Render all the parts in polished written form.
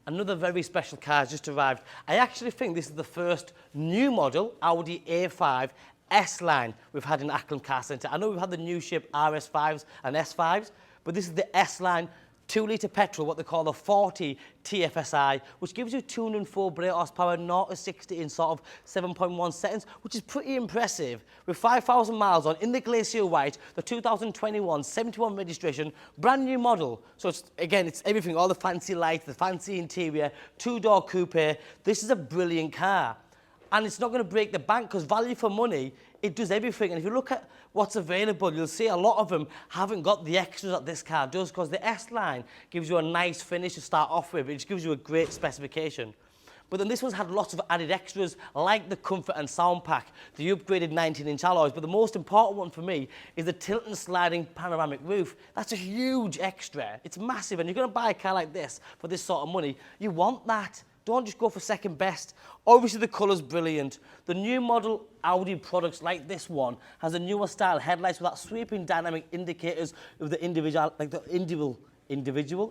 Another very special car has just arrived. I actually think this is the first new model Audi A5 S-Line we've had in Acklam Car Centre. I know we've had the new ship RS5s and S5s, but this is the S-Line 2-litre petrol, what they call the 40 TFSI, which gives you 204 brake horsepower, 0 to 60 in sort of 7.1 seconds, which is pretty impressive. With 5,000 miles on in the Glacier White, the 2021 71 registration, brand new model. So it's, again, it's everything, all the fancy lights, the fancy interior, 2-door coupe. This is a brilliant car. And it's not going to break the bank because value for money, it does everything. And if you look at what's available, you'll see a lot of them haven't got the extras that this car does, because the S-Line gives you a nice finish to start off with. It just gives you a great specification. But then this one's had lots of added extras like the comfort and sound pack, the upgraded 19-inch alloys. But the most important one for me is the tilt and sliding panoramic roof. That's a huge extra. It's massive. And you're going to buy a car like this for this sort of money, you want that. Don't just go for second best. Obviously, the colour's brilliant. The new model Audi products like this one has a newer style headlights with that sweeping dynamic indicators with the individual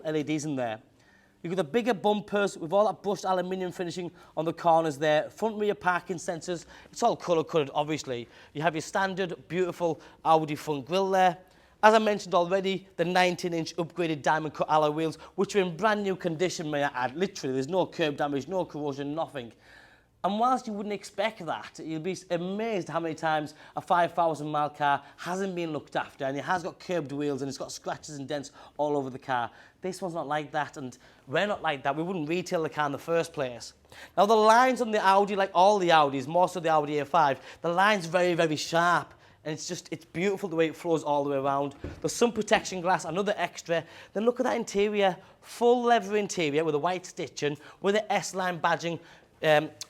LEDs in there. You've got the bigger bumpers with all that brushed aluminium finishing on the corners there, front rear parking sensors. It's all colour-coded, obviously. You have your standard, beautiful Audi front grille there. As I mentioned already, the 19-inch upgraded diamond cut alloy wheels, which are in brand new condition, may I add. Literally, there's no curb damage, no corrosion, nothing. And whilst you wouldn't expect that, you'll be amazed how many times a 5,000-mile car hasn't been looked after, and it has got curbed wheels and it's got scratches and dents all over the car. This one's not like that, and we're not like that. We wouldn't retail the car in the first place. Now, the lines on the Audi, like all the Audis, more so the Audi A5, the line's very, very sharp. And it's beautiful the way it flows all the way around. The sun protection glass, another extra. Then look at that interior, full leather interior with a white stitching, with the S-Line badging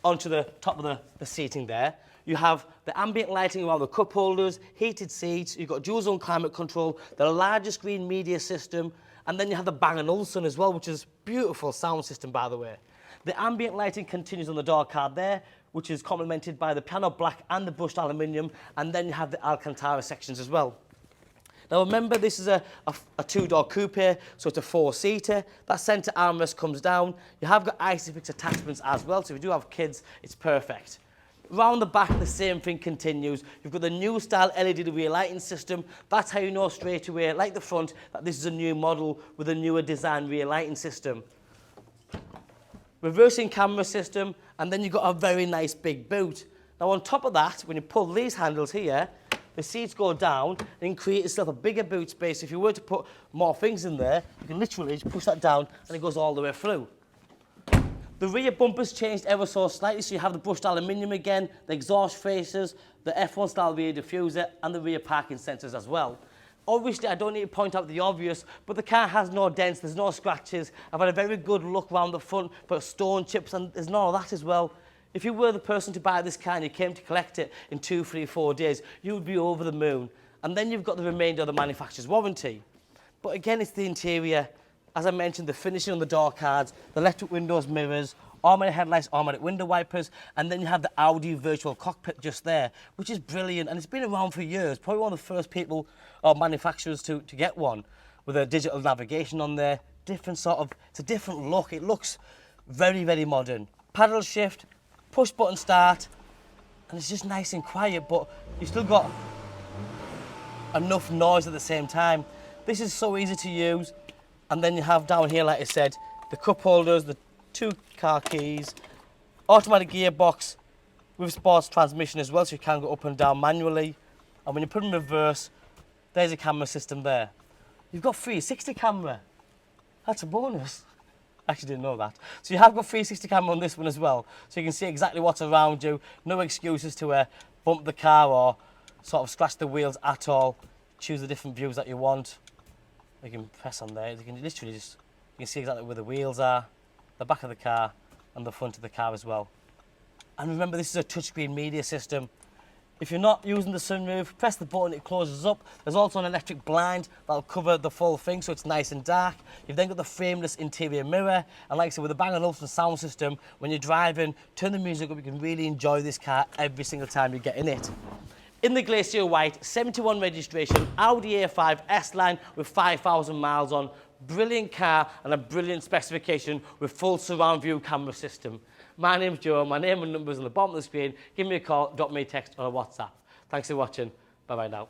onto the top of the seating there. You have the ambient lighting around the cup holders, heated seats, you've got dual zone climate control, the largest screen media system, and then you have the Bang & Olufsen as well, which is beautiful sound system, by the way. The ambient lighting continues on the door card there, which is complemented by the piano black and the brushed aluminium, and then you have the Alcantara sections as well. Now remember, this is a 2-door coupe, so it's a 4-seater. That centre armrest comes down. You have got ISOFIX attachments as well, so if you do have kids, it's perfect. Round the back, the same thing continues. You've got the new style LED rear lighting system. That's how you know straight away, like the front, that this is a new model with a newer design rear lighting system. Reversing camera system, and then you've got a very nice big boot. Now on top of that, when you pull these handles here, the seats go down and create yourself a bigger boot space. If you were to put more things in there, you can literally just push that down and it goes all the way through. The rear bumpers changed ever so slightly, so you have the brushed aluminium again, the exhaust faces, the F1 style rear diffuser, and the rear parking sensors as well. Obviously, I don't need to point out the obvious, but the car has no dents, there's no scratches. I've had a very good look around the front for stone chips, and there's none of that as well. If you were the person to buy this car and you came to collect it in 2, 3, 4 days, you would be over the moon. And then you've got the remainder of the manufacturer's warranty. But again, it's the interior. As I mentioned, the finishing on the door cards, the electric windows, mirrors, automatic headlights, automatic window wipers, and then you have the Audi virtual cockpit just there, which is brilliant, and it's been around for years. Probably one of the first people or manufacturers to get one with a digital navigation on there. Different sort of, it's a different look. It looks very, very modern. Paddle shift, push button start, and it's just nice and quiet, but you've still got enough noise at the same time. This is so easy to use, and then you have down here, like I said, the cup holders, the 2 car keys, automatic gearbox with sports transmission as well, so you can go up and down manually. And when you put in reverse, there's a camera system there. You've got 360 camera. That's a bonus. I actually didn't know that. So you have got 360 camera on this one as well, so you can see exactly what's around you. No excuses to bump the car or sort of scratch the wheels at all. Choose the different views that you want. You can press on there. You can literally just, you can see exactly where the wheels are, the back of the car, and the front of the car as well. And remember, this is a touchscreen media system. If you're not using the sunroof, press the button, it closes up. There's also an electric blind that'll cover the full thing, so it's nice and dark. You've then got the frameless interior mirror, and like I said, with the Bang & Olufsen sound system, when you're driving, turn the music up, you can really enjoy this car every single time you get in it. In the Glacier White, 71 registration, Audi A5 S-Line with 5,000 miles on. brilliant car and a brilliant specification with full surround view camera system. My name's Joe. My name and number's on the bottom of the screen. Give me a call, drop me a text or a WhatsApp. Thanks for watching. Bye-bye now.